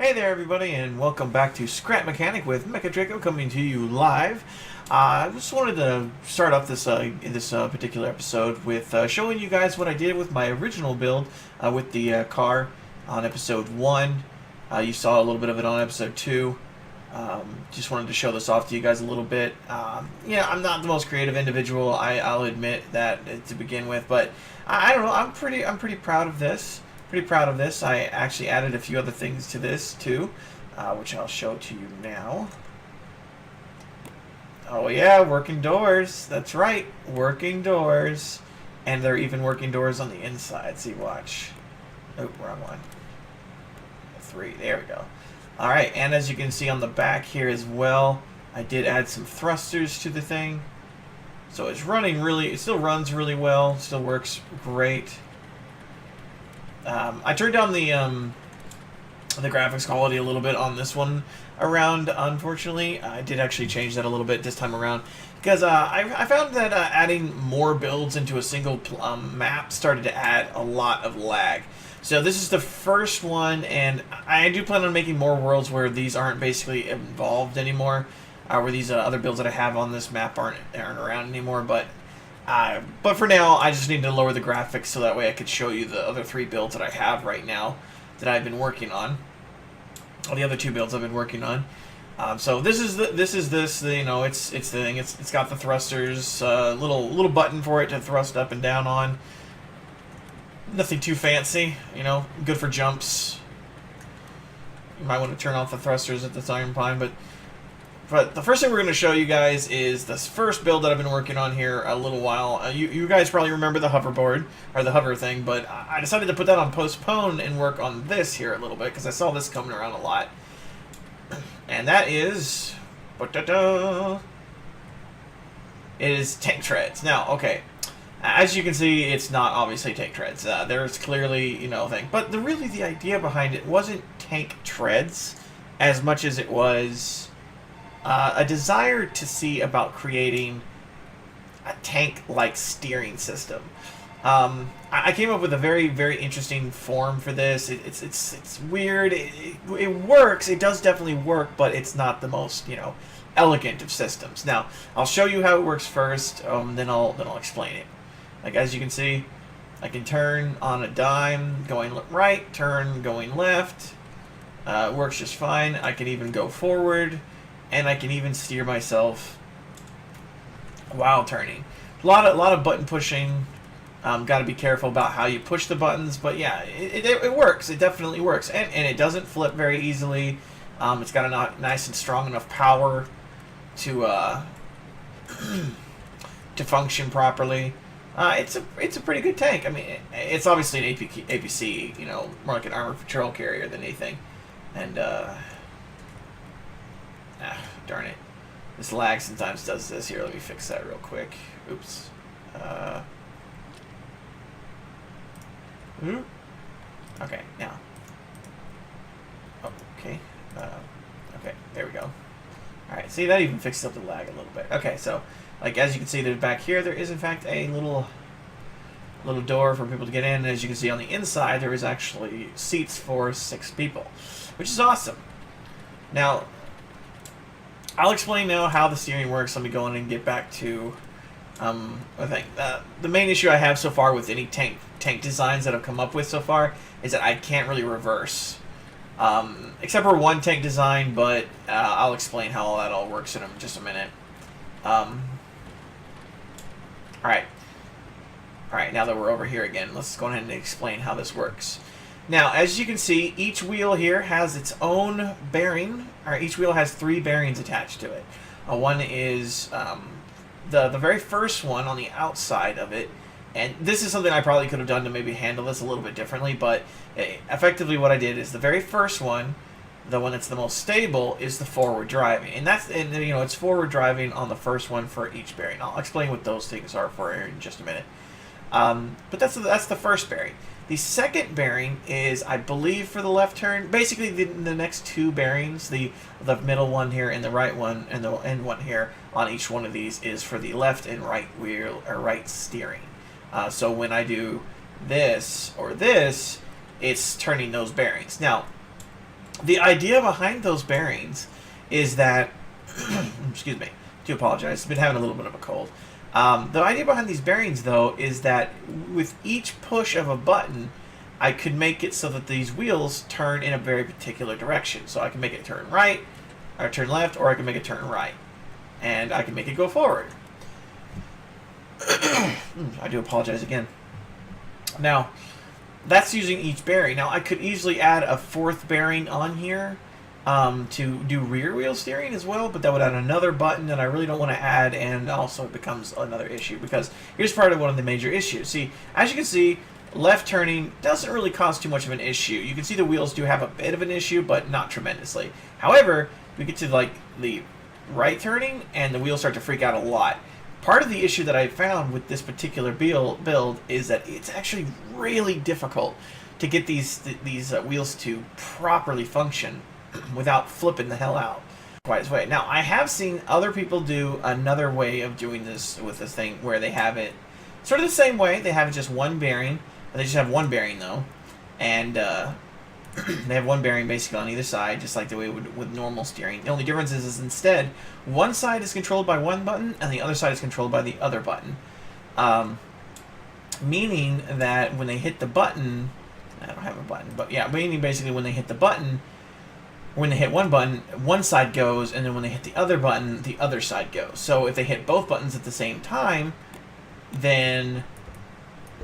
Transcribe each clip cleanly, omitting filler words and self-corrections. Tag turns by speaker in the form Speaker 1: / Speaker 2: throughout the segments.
Speaker 1: Hey there everybody, and welcome back to Scrap Mechanic with Mecha Draco, coming to you live. I just wanted to start off this particular episode with showing you guys what I did with my original build with the car on episode 1. You saw a little bit of it on episode 2. Just wanted to show this off to you guys a little bit. Yeah, I'm not the most creative individual, I'll admit that to begin with, but I don't know, I'm pretty proud of this. I actually added a few other things to this too, which I'll show to you now. Oh yeah, working doors. That's right, working doors. And they're even working doors on the inside. See, watch. Oh, wrong one. 3, there we go. Alright, and as you can see on the back here as well, I did add some thrusters to the thing. So it's running it still runs really well, still works great. I turned down the graphics quality a little bit on this one around, unfortunately. I did actually change that a little bit this time around because I found that adding more builds into a single map started to add a lot of lag. So this is the first one, and I do plan on making more worlds where these aren't basically involved anymore, where these other builds that I have on this map aren't around anymore, but for now, I just need to lower the graphics so that way I could show you the other 3 builds that I have right now that I've been working on. All the other 2 builds I've been working on. So this is you know, it's the thing. It's got the thrusters, little button for it to thrust up and down on. Nothing too fancy, you know. Good for jumps. You might want to turn off the thrusters at the same time, but the first thing we're going to show you guys is this first build that I've been working on here a little while. You guys probably remember the hoverboard, or the hover thing, but I decided to put that on postpone and work on this here a little bit, because I saw this coming around a lot. And that is... it is tank treads. Now, okay, as you can see, it's not obviously tank treads. There's clearly, you know, thing. But really the idea behind it wasn't tank treads as much as it was... a desire to see about creating a tank-like steering system. I came up with a very, very interesting form for this. It's weird. It works. It does definitely work, but it's not the most, you know, elegant of systems. Now, I'll show you how it works first. Then I'll explain it. Like, as you can see, I can turn on a dime going right, turn going left. It works just fine. I can even go forward. And I can even steer myself while turning. A lot of button pushing. Got to be careful about how you push the buttons, but yeah, it works. It definitely works, and it doesn't flip very easily. It's got a nice and strong enough power to to function properly. It's a pretty good tank. I mean, it's obviously an APC, you know, more like an armored patrol carrier than anything, and. Darn it. This lag sometimes does this. Here, let me fix that real quick. Oops. Okay, now. Oh, okay. Okay, there we go. Alright, see, that even fixed up the lag a little bit. Okay, so, like, as you can see, there's back here, there is, in fact, a little door for people to get in. And as you can see on the inside, there is actually seats for 6 people, which is awesome. Now, I'll explain now how the steering works. Let me go in and get back to I think the main issue I have so far with any tank designs that I've come up with so far is that I can't really reverse, except for one tank design. But I'll explain how that all works in just a minute. All right. Now that we're over here again, let's go ahead and explain how this works. Now, as you can see, each wheel here has its own bearing, or each wheel has 3 bearings attached to it. One is the very first one on the outside of it, and this is something I probably could have done to maybe handle this a little bit differently, but effectively what I did is the very first one, the one that's the most stable, is the forward driving, and you know, it's forward driving on the first one for each bearing. I'll explain what those things are for you in just a minute. But that's the first bearing. The second bearing is, I believe, for the left turn. Basically, the next 2 bearings, the middle one here and the right one and the end one here on each one of these is for the left and right wheel or right steering. So when I do this or this, it's turning those bearings. Now, The idea behind those bearings is that, excuse me, do apologize. I've been having a little bit of a cold. The idea behind these bearings, though, is that with each push of a button, I could make it so that these wheels turn in a very particular direction. So I can make it turn right, or turn left, or I can make it turn right. And I can make it go forward. I do apologize again. Now, that's using each bearing. Now, I could easily add a fourth bearing on here to do rear wheel steering as well, but that would add another button that I really don't want to add, and also it becomes another issue, because here's part of one of the major issues. See, as you can see, left turning doesn't really cause too much of an issue. You can see the wheels do have a bit of an issue, but not tremendously. However, we get to like the right turning, and the wheels start to freak out a lot. Part of the issue that I found with this particular build is that it's actually really difficult to get these wheels to properly function without flipping the hell out quite as way. Now, I have seen other people do another way of doing this with this thing, where they have it sort of the same way. They have just one bearing. They just have one bearing, though. And they have one bearing basically on either side, just like the way with normal steering. The only difference is instead, one side is controlled by one button, and the other side is controlled by the other button. Meaning that when they hit the button... I don't have a button, but yeah, meaning basically when they hit the button... When they hit one button, one side goes, and then when they hit the other button, the other side goes. So if they hit both buttons at the same time, then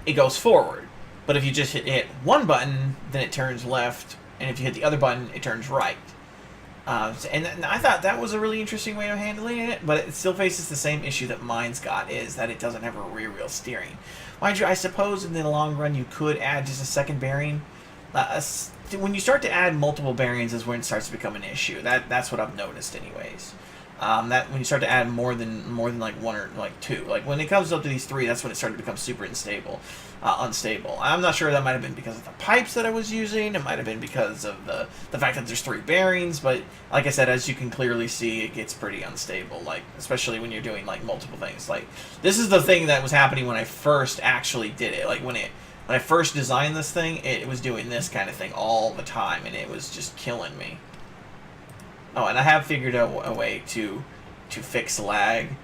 Speaker 1: it goes forward. But if you just hit one button, then it turns left, and if you hit the other button, it turns right. And I thought that was a really interesting way of handling it, but it still faces the same issue that mine's got, is that it doesn't have a rear wheel steering. Mind you, I suppose in the long run you could add just a second bearing. When you start to add multiple bearings is when it starts to become an issue. That's what I've noticed, anyways. That when you start to add more than like one or like two, like when it comes up to these three, that's when it started to become super unstable. I'm not sure, that might have been because of the pipes that I was using. It might have been because of the fact that there's three bearings. But like I said, as you can clearly see, it gets pretty unstable. Like especially when you're doing like multiple things. Like this is the thing that was happening when I first actually did it. Like when I first designed this thing, it was doing this kind of thing all the time, and it was just killing me. Oh, and I have figured out a way to fix lag.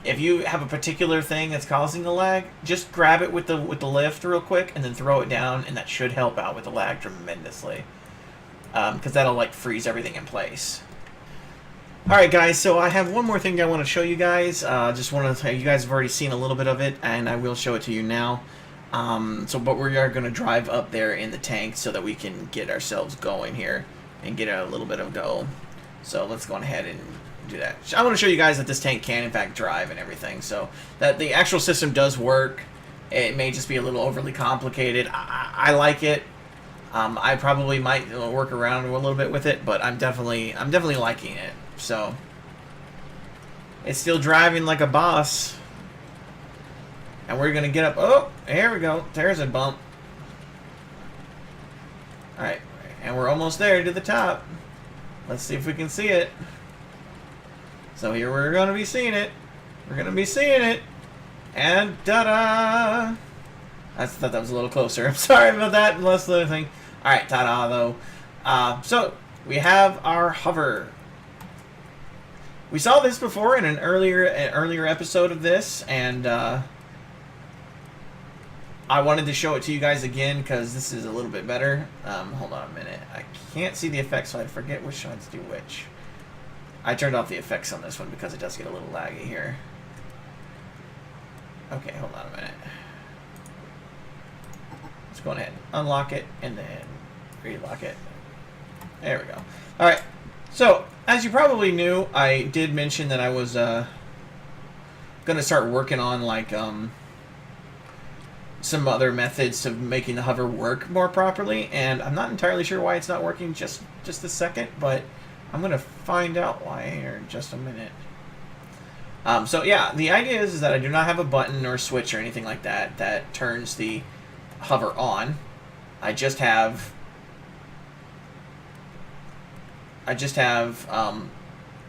Speaker 1: If you have a particular thing that's causing the lag, just grab it with the lift real quick, and then throw it down, and that should help out with the lag tremendously. Because that'll like freeze everything in place. Alright guys, so I have one more thing I want to show you guys. Just want to tell you guys have already seen a little bit of it, and I will show it to you now. But we are going to drive up there in the tank so that we can get ourselves going here and get a little bit of go. So let's go ahead and do that. I want to show you guys that this tank can in fact drive and everything, so that the actual system does work. It may just be a little overly complicated. I like it. I probably might work around a little bit with it, but I'm definitely liking it. So it's still driving like a boss. And we're gonna get up. Oh, here we go. There's a bump. Alright, and we're almost there to the top. Let's see if we can see it. So here we're gonna be seeing it. We're gonna be seeing it. And ta-da! I thought that was a little closer. I'm sorry about that. And less the other thing. Alright, ta-da though. So we have our hover. We saw this before in an earlier episode of this, and I wanted to show it to you guys again because this is a little bit better. Hold on a minute. I can't see the effects, so I forget which ones do which. I turned off the effects on this one because it does get a little laggy here. Okay, hold on a minute. Let's go ahead and unlock it and then relock it. There we go. Alright, so as you probably knew, I did mention that I was going to start working on like some other methods of making the hover work more properly, and I'm not entirely sure why it's not working just a second, but I'm gonna find out why here in just a minute. So yeah, the idea is that I do not have a button or a switch or anything like that that turns the hover on. I just have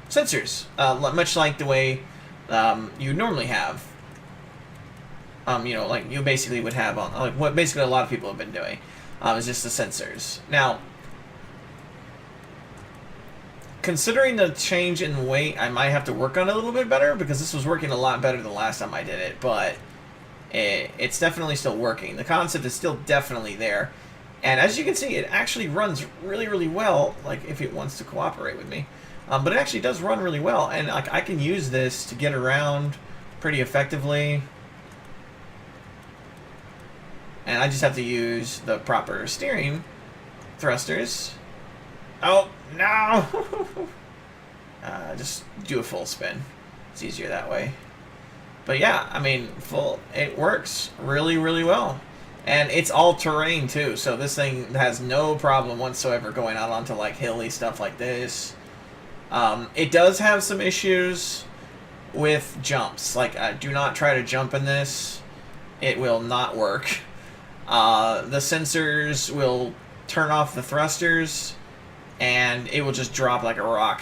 Speaker 1: sensors, much like the way you normally have. You know, like you basically would have on, like what basically a lot of people have been doing, is just the sensors. Now, considering the change in weight, I might have to work on it a little bit better, because this was working a lot better than the last time I did it, but it's definitely still working. The concept is still definitely there. And as you can see, it actually runs really, really well, like if it wants to cooperate with me. But it actually does run really well, and like I can use this to get around pretty effectively. And I just have to use the proper steering thrusters. Oh, no! Just do a full spin. It's easier that way. But yeah, I mean, it works really, really well. And it's all terrain too, so this thing has no problem whatsoever going out onto like hilly stuff like this. It does have some issues with jumps. Like, do not try to jump in this. It will not work. The sensors will turn off the thrusters, and it will just drop like a rock.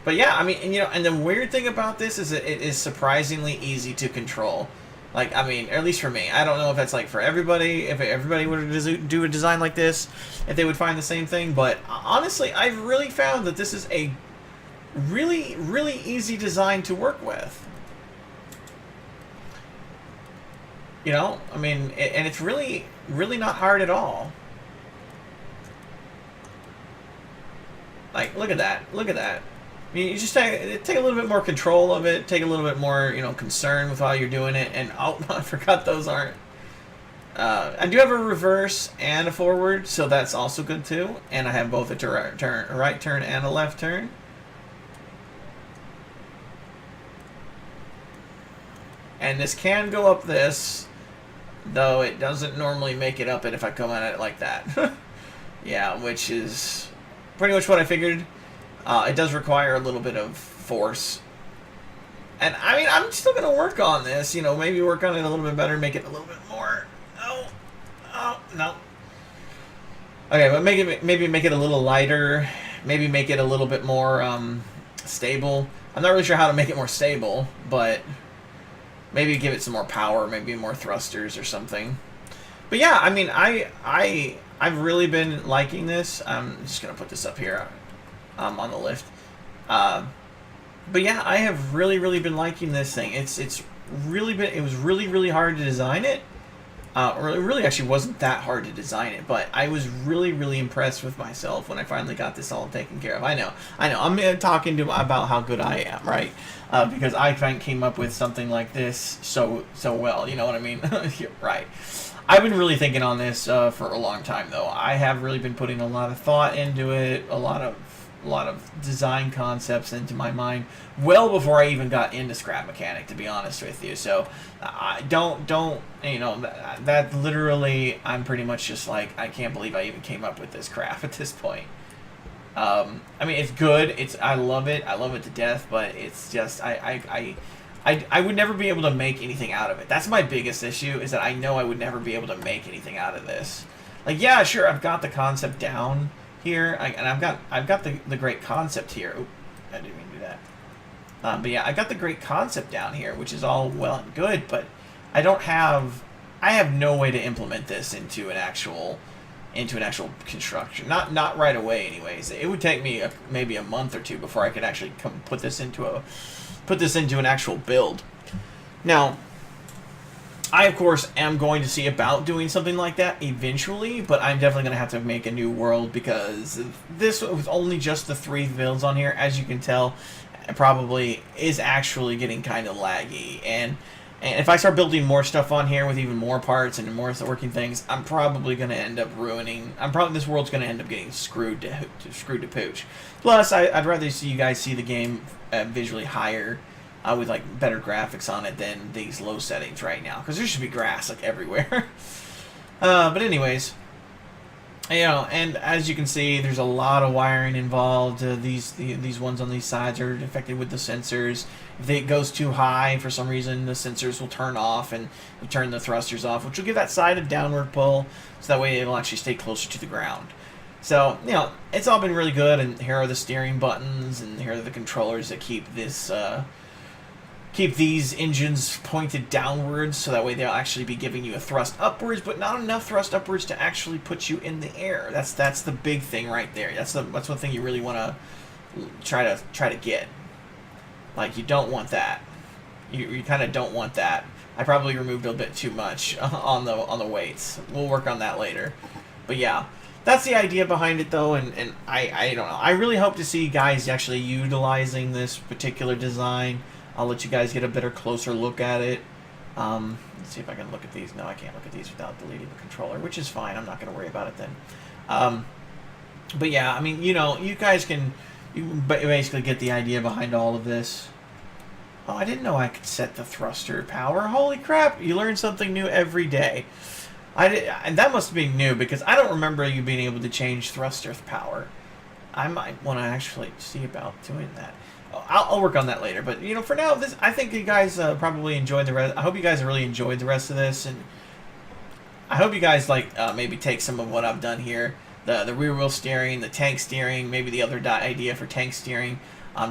Speaker 1: But yeah, I mean, and, you know, and the weird thing about this is that it is surprisingly easy to control. Like, I mean, or at least for me. I don't know if that's like for everybody, if everybody were to do a design like this, if they would find the same thing. But honestly, I've really found that this is a really, really easy design to work with. You know, I mean, and it's really, really not hard at all. Like, look at that. Look at that. I mean, you just take a little bit more control of it, take a little bit more, you know, concern with how you're doing it, and oh, I forgot those aren't. I do have a reverse and a forward, so that's also good too. And I have both a right turn and a left turn. And this can go up this, though it doesn't normally make it up it if I come at it like that. Yeah, which is pretty much what I figured. It does require a little bit of force. And, I mean, I'm still going to work on this. You know, maybe work on it a little bit better, make it a little bit more... Oh, no. Okay, but maybe make it a little lighter. Maybe make it a little bit more stable. I'm not really sure how to make it more stable, but maybe give it some more power, maybe more thrusters or something. But yeah, I mean, I've really been liking this. I'm just going to put this up here. On the lift. But yeah, I have really, really been liking this thing. It was really, really hard to design it. Or it really actually wasn't that hard to design it, but I was really, really impressed with myself when I finally got this all taken care of. I know. I'm talking about how good I am, right? Because I came up with something like this so well. You know what I mean? Right. I've been really thinking on this for a long time, though. I have really been putting a lot of thought into it, a lot of design concepts into my mind well before I even got into scrap mechanic, to be honest with you. So I don't you know, that literally, I'm pretty much just like, I can't believe I even came up with this crap at this point. I mean, it's good, I love it to death, but it's just I would never be able to make anything out of it. That's my biggest issue, is that I know I would never be able to make anything out of this. Like, yeah, sure, I've got the concept down here, and I've got the great concept here. Oop, I didn't even do that. But yeah, I got the great concept down here, which is all well and good, but I have no way to implement this into an actual construction. Not right away, anyways. It would take me maybe a month or two before I could actually put this into an actual build. Now, I, of course, am going to see about doing something like that eventually, but I'm definitely going to have to make a new world, because this was only just the 3 builds on here. As you can tell, it probably is actually getting kind of laggy. And if I start building more stuff on here with even more parts and more working things, I'm probably going to end up ruining... this world's going to end up getting screwed to pooch. Plus, I'd rather see you guys see the game visually higher, with like better graphics on it than these low settings right now, because there should be grass like everywhere. But anyways, you know, and as you can see, there's a lot of wiring involved. These ones on these sides are affected with the sensors. If it goes too high for some reason, the sensors will turn off and turn the thrusters off, which will give that side a downward pull, so that way it'll actually stay closer to the ground. So, you know, it's all been really good, and here are the steering buttons, and here are the controllers that keep this keep these engines pointed downwards, so that way they'll actually be giving you a thrust upwards, but not enough thrust upwards to actually put you in the air. That's the big thing right there. That's one thing you really want to try to get. Like, you don't want that. You kind of don't want that. I probably removed a bit too much on the weights. We'll work on that later. But yeah, that's the idea behind it, though, and I don't know. I really hope to see guys actually utilizing this particular design. I'll let you guys get a better, closer look at it. Let's see if I can look at these. No, I can't look at these without deleting the controller, which is fine. I'm not going to worry about it then. But yeah, I mean, you know, you guys can basically get the idea behind all of this. Oh, I didn't know I could set the thruster power. Holy crap, you learn something new every day. And that must be new, because I don't remember you being able to change thruster power. I might want to actually see about doing that. I'll work on that later, but you know, for now, I think you guys probably enjoyed the rest. I hope you guys really enjoyed the rest of this, and I hope you guys maybe take some of what I've done here, the rear wheel steering, the tank steering, maybe the other idea for tank steering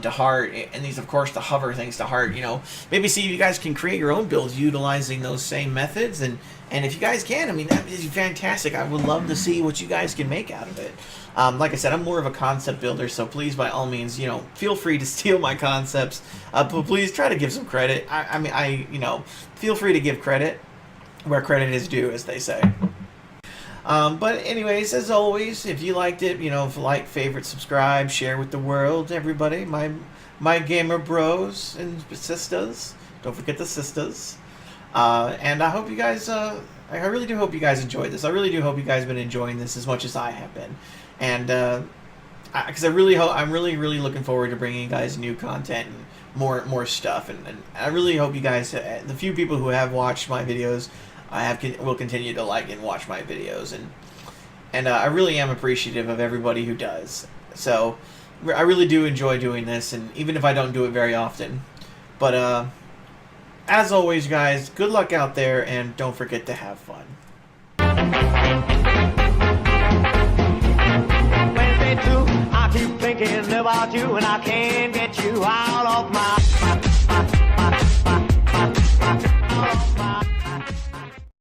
Speaker 1: to heart, and these, of course, the hover things to heart. You know, maybe see if you guys can create your own builds utilizing those same methods, and if you guys can, I mean, that is fantastic. I would love to see what you guys can make out of it. Like I said, I'm more of a concept builder, so please, by all means, you know, feel free to steal my concepts, but please try to give some credit. I mean, you know, feel free to give credit where credit is due, as they say. But anyways, as always, if you liked it, you know, like, favorite, subscribe, share with the world, everybody, my gamer bros and sisters. Don't forget the sisters. And I hope you guys, I really do hope you guys enjoyed this. I really do hope you guys have been enjoying this as much as I have been. And, because I'm really looking forward to bringing you guys new content and more stuff. And I really hope you guys, the few people who have watched my videos, will continue to like and watch my videos, and I really am appreciative of everybody who does. So I really do enjoy doing this, and even if I don't do it very often. But as always, guys, good luck out there, and don't forget to have fun. Wednesday too, I keep thinking about you, and I can't get you out of my